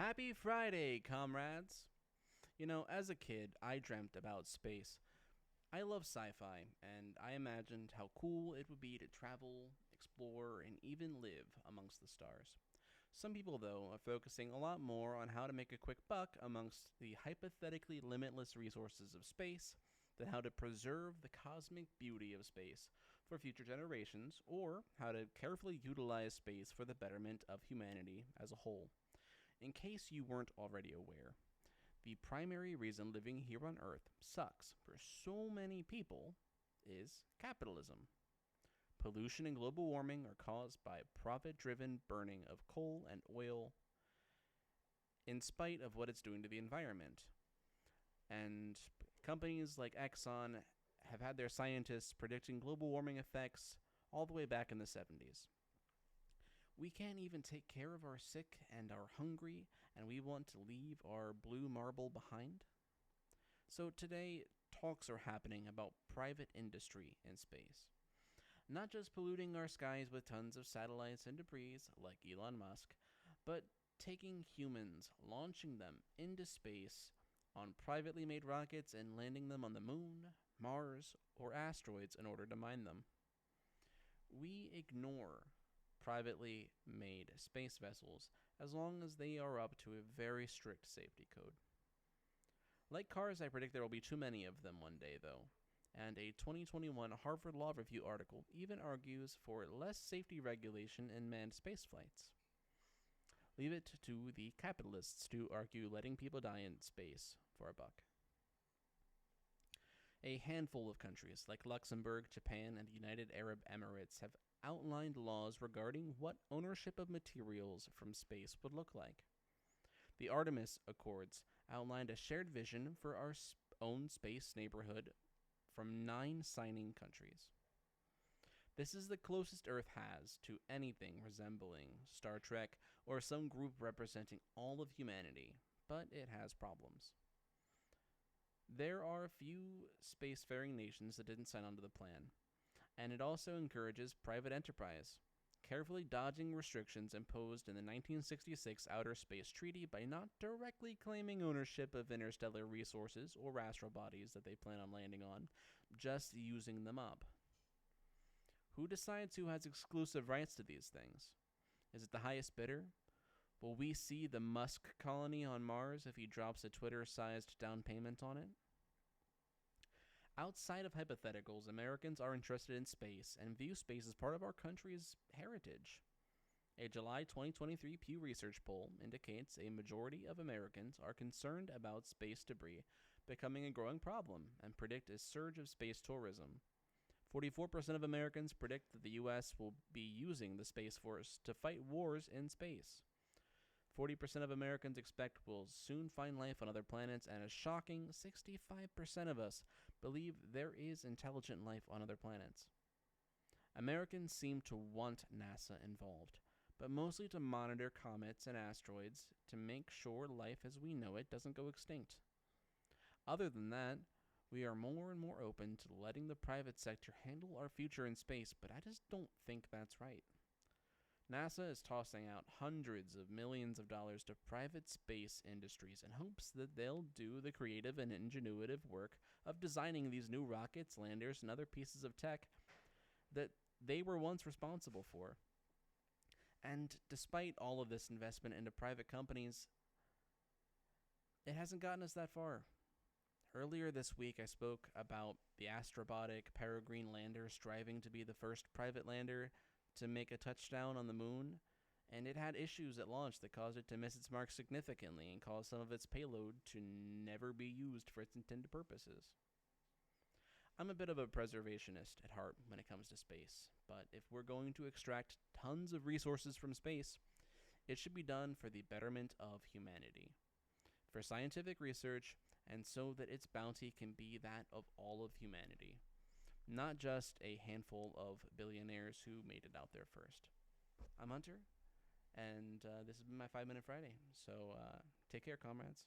Happy Friday, comrades! As a kid, I dreamt about space. I love sci fi, and I imagined how cool it would be to travel, explore, and even live amongst the stars. Some people, though, are focusing a lot more on how to make a quick buck amongst the hypothetically limitless resources of space than how to preserve the cosmic beauty of space for future generations, or how to carefully utilize space for the betterment of humanity as a whole. In case you weren't already aware, the primary reason living here on Earth sucks for so many people is capitalism. Pollution and global warming are caused by profit driven burning of coal and oil in spite of what it's doing to the environment. And companies like Exxon have had their scientists predicting global warming effects all the way back in the 70s. We can't even take care of our sick and our hungry, and we want to leave our blue marble behind? So today, talks are happening about private industry in space. Not just polluting our skies with tons of satellites and debris, like Elon Musk, but taking humans, launching them into space on privately made rockets and landing them on the moon, Mars, or asteroids in order to mine them. We ignore privately made space vessels as long as they are up to a very strict safety code. Like cars, I predict there will be too many of them one day, though, and a 2021 Harvard Law Review article even argues for less safety regulation in manned space flights. Leave it to the capitalists to argue letting people die in space for a buck. A handful of countries, like Luxembourg, Japan, and the United Arab Emirates, have outlined laws regarding what ownership of materials from space would look like. The Artemis Accords outlined a shared vision for our own space neighborhood from 9 signing countries. This is the closest Earth has to anything resembling Star Trek or some group representing all of humanity, but it has problems. There are a few spacefaring nations that didn't sign on to the plan, and it also encourages private enterprise, carefully dodging restrictions imposed in the 1966 Outer Space Treaty by not directly claiming ownership of interstellar resources or astral bodies that they plan on landing on, just using them up. Who decides who has exclusive rights to these things? Is it the highest bidder? Will we see the Musk colony on Mars if he drops a Twitter-sized down payment on it? Outside of hypotheticals, Americans are interested in space and view space as part of our country's heritage. A July 2023 Pew Research poll indicates a majority of Americans are concerned about space debris becoming a growing problem and predict a surge of space tourism. 44% of Americans predict that the U.S. will be using the Space Force to fight wars in space. 40% of Americans expect we'll soon find life on other planets, and a shocking 65% of us believe there is intelligent life on other planets. Americans seem to want NASA involved, but mostly to monitor comets and asteroids to make sure life as we know it doesn't go extinct. Other than that, we are more and more open to letting the private sector handle our future in space, but I just don't think that's right. NASA is tossing out hundreds of millions of dollars to private space industries in hopes that they'll do the creative and ingenuitive work of designing these new rockets, landers, and other pieces of tech that they were once responsible for. And despite all of this investment into private companies, it hasn't gotten us that far. Earlier this week, I spoke about the Astrobotic Peregrine lander striving to be the first private lander to make a touchdown on the moon, and it had issues at launch that caused it to miss its mark significantly and caused some of its payload to never be used for its intended purposes. I'm a bit of a preservationist at heart when it comes to space, but if we're going to extract tons of resources from space, it should be done for the betterment of humanity, for scientific research, and so that its bounty can be that of all of humanity, not just a handful of billionaires who made it out there first. I'm Hunter, and this has been my 5 Minute Friday, so take care, comrades.